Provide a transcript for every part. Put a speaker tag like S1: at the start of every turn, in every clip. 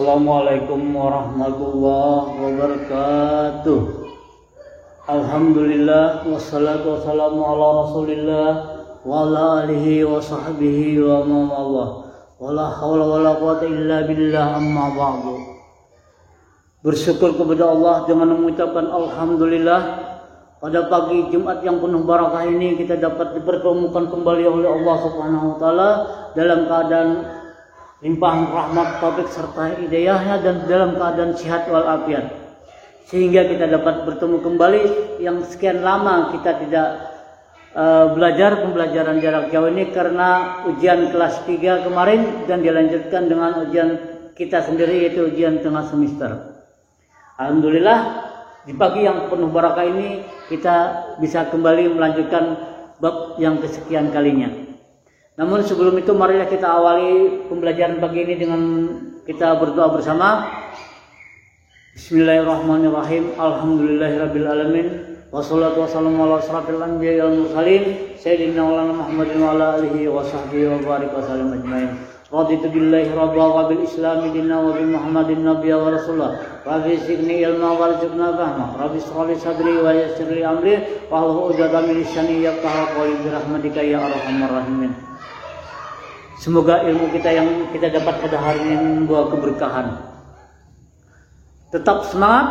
S1: Assalamualaikum warahmatullahi wabarakatuh. Alhamdulillah wassalatu wassalamu ala rasulillah wa ala alihi wa sahbihi wa mawallah. Wala hawla wala quwata illa billah, amma ba'du. Bersyukur kepada Allah dengan mengucapkan alhamdulillah. Pada pagi Jumat yang penuh barakah ini kita dapat dipertemukan kembali oleh Allah Subhanahu wa taala dalam keadaan limpahan rahmat, taufik serta hidayahnya dan dalam keadaan sehat walafiat, sehingga kita dapat bertemu kembali yang sekian lama kita tidak belajar pembelajaran jarak jauh ini karena ujian kelas 3 kemarin dan dilanjutkan dengan ujian kita sendiri yaitu ujian tengah semester. Alhamdulillah di pagi yang penuh barakah ini kita bisa kembali melanjutkan bab yang kesekian kalinya. Namun sebelum itu marilah kita awali pembelajaran pagi ini dengan kita berdoa bersama. Bismillahirrahmanirrahim. Alhamdulillahirabbil alamin. Wassalatu wassalamu ala asrofil anbiya'i wal mursalin sayyidina maulana Muhammadin wa ala alihi wa sahbihi wa barik wa sallam ajmain. Raditu billahi rabba wa bil islami dinna wa bi Muhammadin nabiyya wa rasulullah. Rabbi zidni ilma warzuqna fahma. Rabbi shrah li sadri wa yassir li amri wahlul 'uqdatam min lisani yafqahu qawli bi rahmatika ya arhamar rahimin. Semoga ilmu kita yang kita dapat pada hari ini membawa keberkahan. Tetap semangat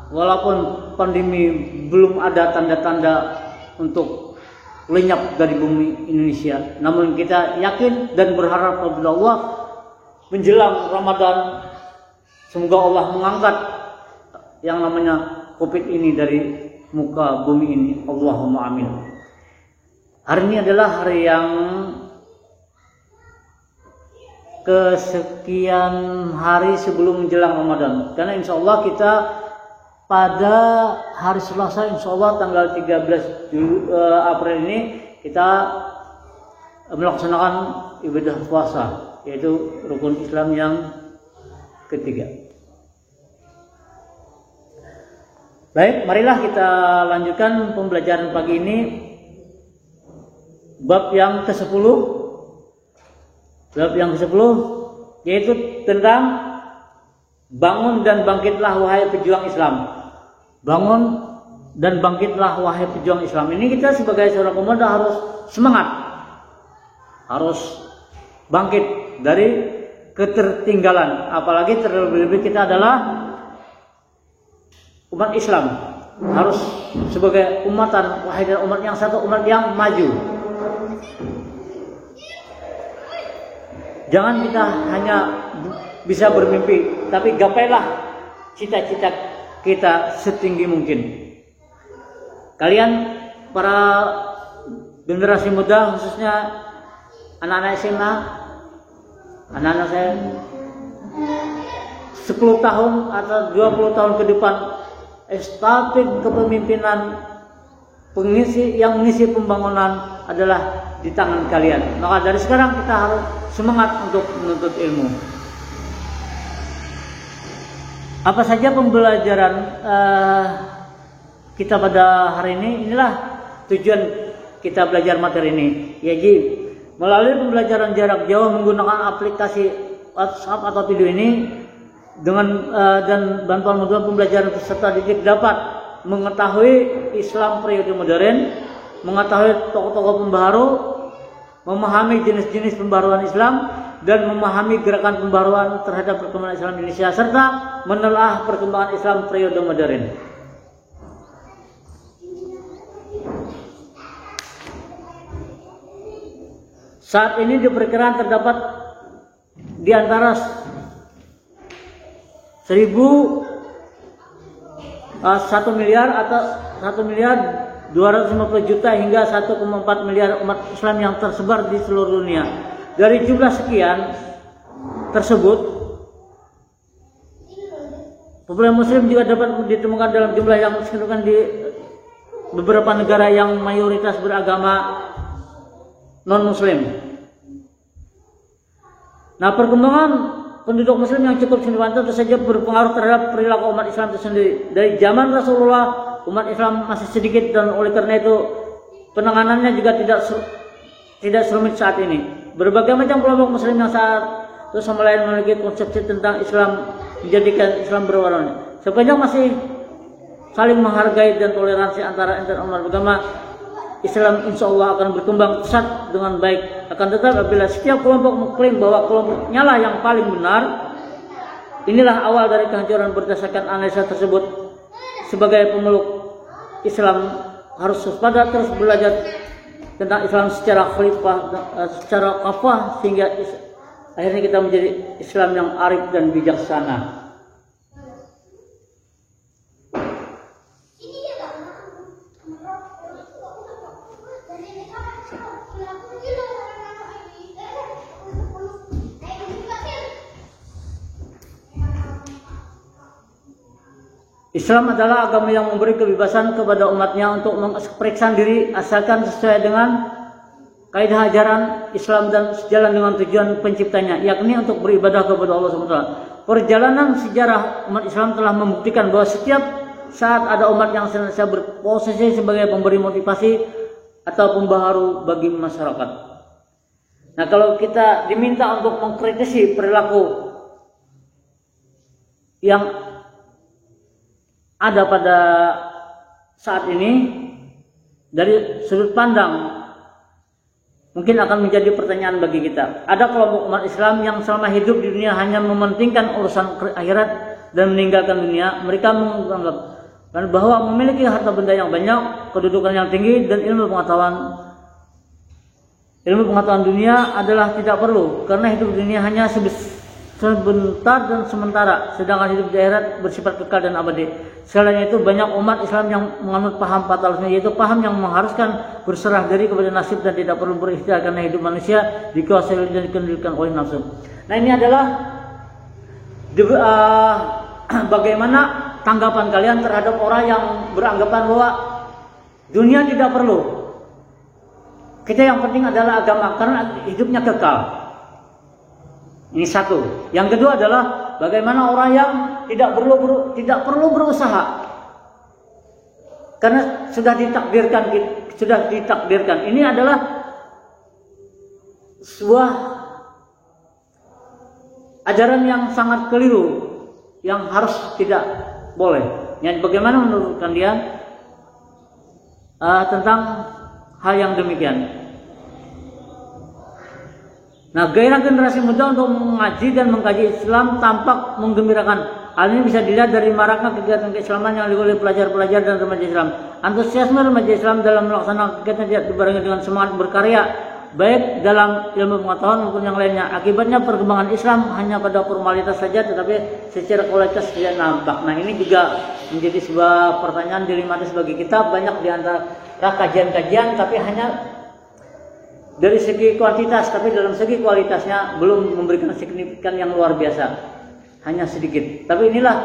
S1: walaupun pandemi belum ada tanda-tanda untuk lenyap dari bumi Indonesia. Namun kita yakin dan berharap kepada Allah menjelang Ramadan semoga Allah mengangkat yang namanya Covid ini dari muka bumi ini. Allahumma amin. Hari ini adalah hari yang kesekian hari sebelum menjelang Ramadan, karena insya Allah kita pada hari Selasa insya Allah tanggal 13 April ini kita melaksanakan ibadah puasa, yaitu rukun Islam yang ketiga. Baik, marilah kita lanjutkan pembelajaran pagi ini bab yang ke-10. Bab yang ke-10 yaitu tentang bangun dan bangkitlah wahai pejuang Islam. Bangun dan bangkitlah wahai pejuang Islam. Ini kita sebagai seorang pemuda harus semangat, harus bangkit dari ketertinggalan. Apalagi terlebih-lebih kita adalah umat Islam, harus sebagai umatan wahai umat yang satu, umat yang maju. Jangan kita hanya bisa bermimpi, tapi gapailah cita-cita kita setinggi mungkin. Kalian para generasi muda, khususnya anak-anak SMA, anak-anak saya 10 tahun atau 20 tahun ke depan, estafet kepemimpinan yang mengisi pembangunan adalah di tangan kalian. Maka dari sekarang kita harus semangat untuk menuntut ilmu. Apa saja pembelajaran kita pada hari ini? Inilah tujuan kita belajar materi ini, yaitu melalui pembelajaran jarak jauh menggunakan aplikasi WhatsApp atau video ini dengan dan bantuan modul pembelajaran peserta didik dapat mengetahui Islam periode modern, mengetahui tokoh-tokoh pembaharu, memahami jenis-jenis pembaharuan Islam, dan memahami gerakan pembaharuan terhadap perkembangan Islam Indonesia, serta menelaah perkembangan Islam periode modern. Saat ini diperkirakan terdapat di antara 1 miliar atau 1 miliar 250 juta hingga 1,4 miliar umat Islam yang tersebar di seluruh dunia. Dari jumlah sekian tersebut, populasi Muslim juga dapat ditemukan dalam jumlah yang signifikan di beberapa negara yang mayoritas beragama non-Muslim. Nah, perkembangan penduduk Muslim yang cukup signifikan tentu saja berpengaruh terhadap perilaku umat Islam itu sendiri. Dari zaman Rasulullah, umat Islam masih sedikit dan oleh karena itu penanganannya juga tidak serumit saat ini. Berbagai macam kelompok Muslim yang saat terus sama lain memiliki konsepsi tentang Islam, menjadikan Islam berwarna. Sepanjang masih saling menghargai dan toleransi antara umat beragama, Islam insya Allah akan berkembang pesat dengan baik. Akan tetapi apabila setiap kelompok mengklaim bahwa kelompoknya lah yang paling benar, inilah awal dari kehancuran. Berdasarkan analisa tersebut, sebagai pemeluk Islam harus waspada, terus belajar tentang Islam secara kafah, sehingga akhirnya kita menjadi Islam yang arif dan bijaksana. Islam adalah agama yang memberi kebebasan kepada umatnya untuk mengekspresikan diri asalkan sesuai dengan kaidah ajaran Islam dan sejalan dengan tujuan penciptanya, yakni untuk beribadah kepada Allah SWT. Perjalanan sejarah umat Islam telah membuktikan bahwa setiap saat ada umat yang senantiasa berposisi sebagai pemberi motivasi atau pembaharu bagi masyarakat. Nah, kalau kita diminta untuk mengkritisi perilaku yang ada pada saat ini dari sudut pandang, mungkin akan menjadi pertanyaan bagi kita. Ada kelompok umat Islam yang selama hidup di dunia hanya mementingkan urusan akhirat dan meninggalkan dunia. Mereka menganggap bahwa memiliki harta benda yang banyak, kedudukan yang tinggi, dan ilmu pengetahuan dunia adalah tidak perlu, karena hidup di dunia hanya sebentar dan sementara, sedangkan hidup di akhirat bersifat kekal dan abadi. Selain itu, banyak umat Islam yang menganut paham fatalisme, yaitu paham yang mengharuskan berserah diri kepada nasib dan tidak perlu berikhtiar karena hidup manusia dikuasai dan dikendalikan oleh nafsu. Nah, ini adalah bagaimana tanggapan kalian terhadap orang yang beranggapan bahwa dunia tidak perlu. Kita yang penting adalah agama karena hidupnya kekal. Ini satu. Yang kedua adalah bagaimana orang yang tidak perlu berusaha karena sudah ditakdirkan. Ini adalah sebuah ajaran yang sangat keliru, yang harus tidak boleh. Yang bagaimana menurut kalian tentang hal yang demikian? Nah, gairah generasi muda untuk mengaji dan mengkaji Islam tampak menggembirakan. Hal ini bisa dilihat dari maraknya kegiatan keislaman yang dilakukan oleh pelajar-pelajar dan remaja Islam. Antusiasme remaja Islam dalam melaksanakan kegiatan tidak dibarengi dengan semangat berkarya, baik dalam ilmu pengetahuan maupun yang lainnya. Akibatnya perkembangan Islam hanya pada formalitas saja, tetapi secara kualitas tidak nampak. Nah, ini juga menjadi sebuah pertanyaan dilematis bagi kita. Banyak di antara kajian-kajian, tapi hanya dari segi kuantitas, tapi dalam segi kualitasnya belum memberikan signifikan yang luar biasa, hanya sedikit. Tapi inilah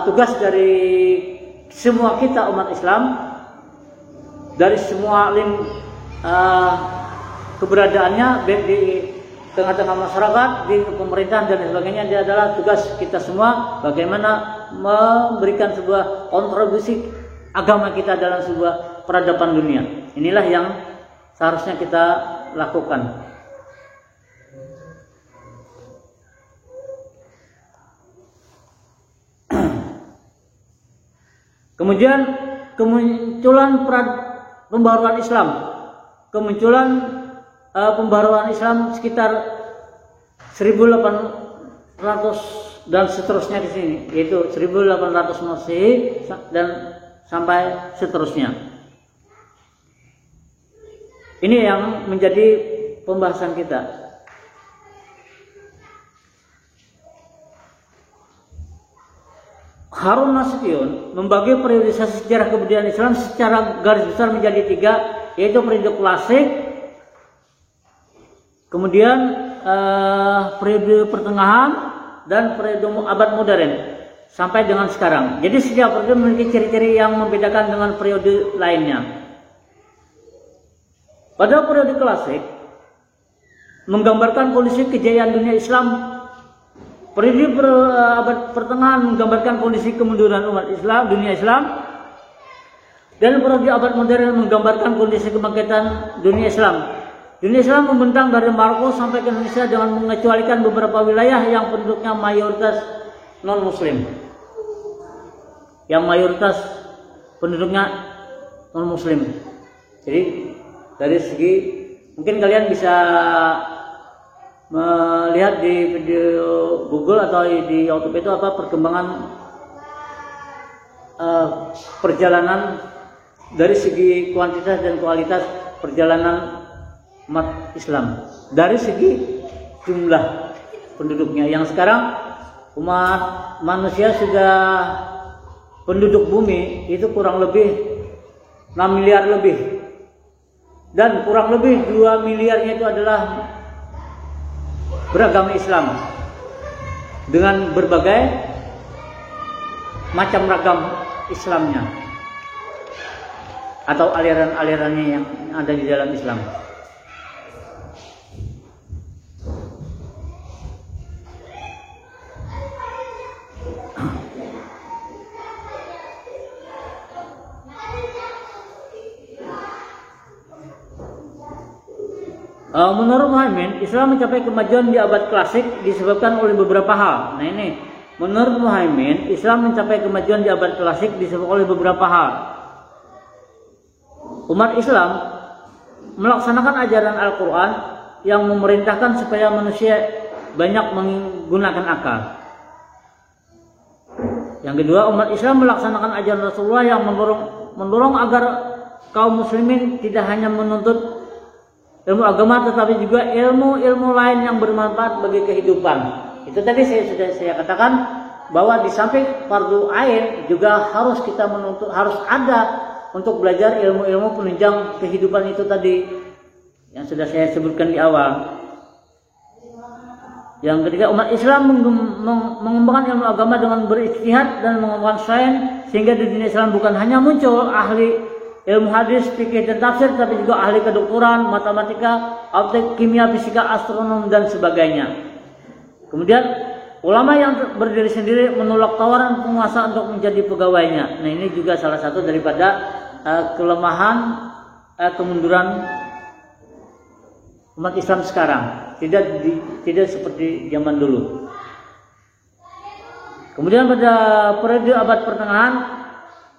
S1: tugas dari semua kita umat Islam, dari semua keberadaannya, baik di tengah-tengah masyarakat, di pemerintahan dan sebagainya. Dia adalah tugas kita semua bagaimana memberikan sebuah kontribusi agama kita dalam sebuah peradaban dunia. Inilah yang seharusnya kita lakukan. Kemudian kemunculan pembaharuan Islam. Pembaharuan Islam sekitar 1800 dan seterusnya di sini, yaitu 1800 Masehi dan sampai seterusnya. Ini yang menjadi pembahasan kita. Harun Nasution membagi periodisasi sejarah kebudayaan Islam secara garis besar menjadi 3, yaitu periode klasik, kemudian periode pertengahan, dan periode abad modern sampai dengan sekarang. Jadi setiap periode memiliki ciri-ciri yang membedakan dengan periode lainnya. Pada periode klasik menggambarkan kondisi kejayaan dunia Islam. Periode abad pertengahan menggambarkan kondisi kemunduran umat Islam, dunia Islam. Dan periode abad modern menggambarkan kondisi kebangkitan dunia Islam. Dunia Islam membentang dari Maroko sampai ke Indonesia dengan mengecualikan beberapa wilayah yang penduduknya mayoritas non-muslim. Yang mayoritas penduduknya non-muslim. Jadi dari segi mungkin kalian bisa melihat di video Google atau di YouTube itu apa perkembangan perjalanan dari segi kuantitas dan kualitas perjalanan umat Islam dari segi jumlah penduduknya. Yang sekarang umat manusia sudah penduduk bumi itu kurang lebih 6 miliar lebih, dan kurang lebih 2 miliarnya itu adalah beragama Islam dengan berbagai macam ragam Islamnya atau aliran-alirannya yang ada di dalam Islam. Menurut Muhammad, Islam mencapai kemajuan di abad klasik disebabkan oleh beberapa hal. Nah ini, menurut Muhammad, Islam mencapai kemajuan di abad klasik disebabkan oleh beberapa hal. Umat Islam melaksanakan ajaran Al-Quran yang memerintahkan supaya manusia banyak menggunakan akal. Yang kedua, umat Islam melaksanakan ajaran Rasulullah yang mendorong agar kaum muslimin tidak hanya menuntut ilmu agama tetapi juga ilmu-ilmu lain yang bermanfaat bagi kehidupan. Itu tadi saya katakan bahwa di samping fardu ain juga harus kita menuntut, harus ada untuk belajar ilmu-ilmu penunjang kehidupan itu tadi yang sudah saya sebutkan di awal. Yang ketiga, umat Islam mengembangkan ilmu agama dengan berijtihad dan mengembangkan sains sehingga di dunia Islam bukan hanya muncul ahli ilmu hadis, fikih dan tafsir, tapi juga ahli kedokteran, matematika, optik, kimia, fisika, astronom dan sebagainya. Kemudian ulama yang berdiri sendiri menolak tawaran penguasa untuk menjadi pegawainya. Nah ini juga salah satu daripada kelemahan kemunduran umat Islam sekarang. Tidak seperti zaman dulu. Kemudian pada periode abad pertengahan,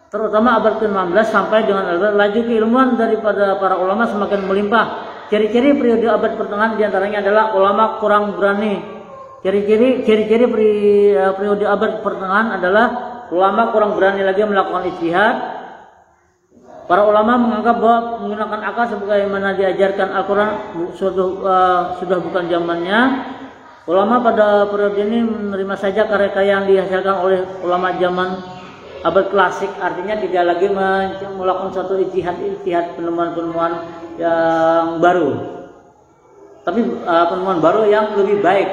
S1: terutama abad ke-16 sampai dengan laju keilmuan daripada para ulama semakin melimpah. Ciri-ciri periode abad pertengahan diantaranya adalah ulama kurang berani. Ciri-ciri periode abad pertengahan adalah ulama kurang berani lagi melakukan ijtihad. Para ulama menganggap bahwa menggunakan akal sebagaimana diajarkan Al-Quran sudah bukan zamannya. Ulama pada periode ini menerima saja karya-karya yang dihasilkan oleh ulama zaman abad klasik, artinya tidak lagi melakukan suatu ijtihad penemuan-penemuan yang baru, tapi penemuan baru yang lebih baik.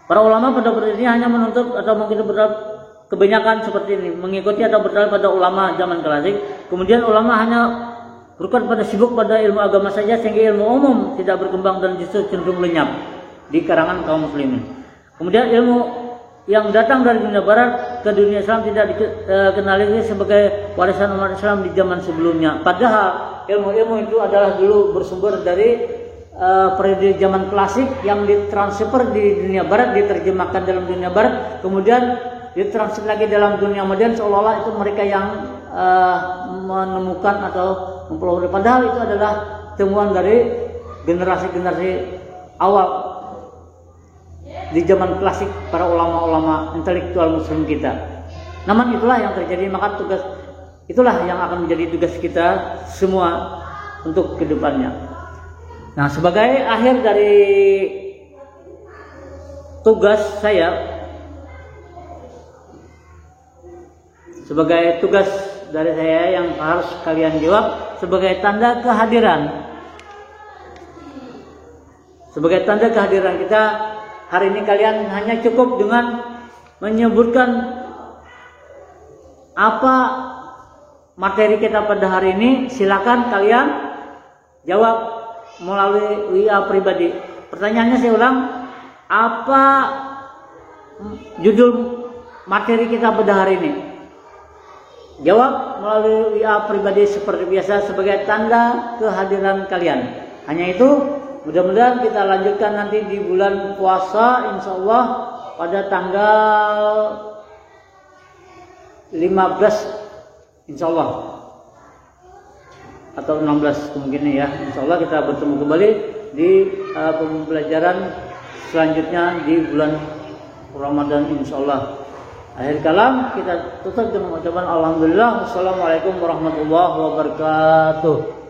S1: Para ulama pada periode ini hanya menuntut atau mungkin kebanyakan seperti ini, mengikuti atau bertanya pada ulama zaman klasik. Kemudian ulama hanya bukan pada sibuk pada ilmu agama saja sehingga ilmu umum tidak berkembang dan justru cenderung lenyap di karangan kaum muslimin. Kemudian ilmu yang datang dari dunia barat ke dunia Islam tidak dikenali sebagai warisan umat Islam di zaman sebelumnya. Padahal ilmu-ilmu itu adalah dulu bersumber dari periode zaman klasik yang ditransfer di dunia barat, diterjemahkan dalam dunia barat, kemudian ditransfer lagi dalam dunia modern, seolah-olah itu mereka yang menemukan atau mempelajari. Padahal itu adalah temuan dari generasi-generasi awal di zaman klasik para ulama-ulama intelektual muslim kita. Namun itulah yang terjadi, maka itulah yang akan menjadi tugas kita semua untuk kedepannya. Nah, sebagai akhir dari tugas saya, sebagai tugas dari saya yang harus kalian jawab sebagai tanda kehadiran. Sebagai tanda kehadiran kita hari ini, kalian hanya cukup dengan menyebutkan apa materi kita pada hari ini. Silakan kalian jawab melalui WA pribadi. Pertanyaannya saya ulang, apa judul materi kita pada hari ini? Jawab melalui WA pribadi seperti biasa sebagai tanda kehadiran kalian. Hanya itu, mudah-mudahan kita lanjutkan nanti di bulan puasa insya Allah pada tanggal 15 insya Allah atau 16 kemungkinan ya. Insya Allah kita bertemu kembali di pembelajaran selanjutnya di bulan Ramadan insya Allah. Akhir kalam kita tutup dengan ucapan alhamdulillah. Wassalamualaikum warahmatullahi wabarakatuh.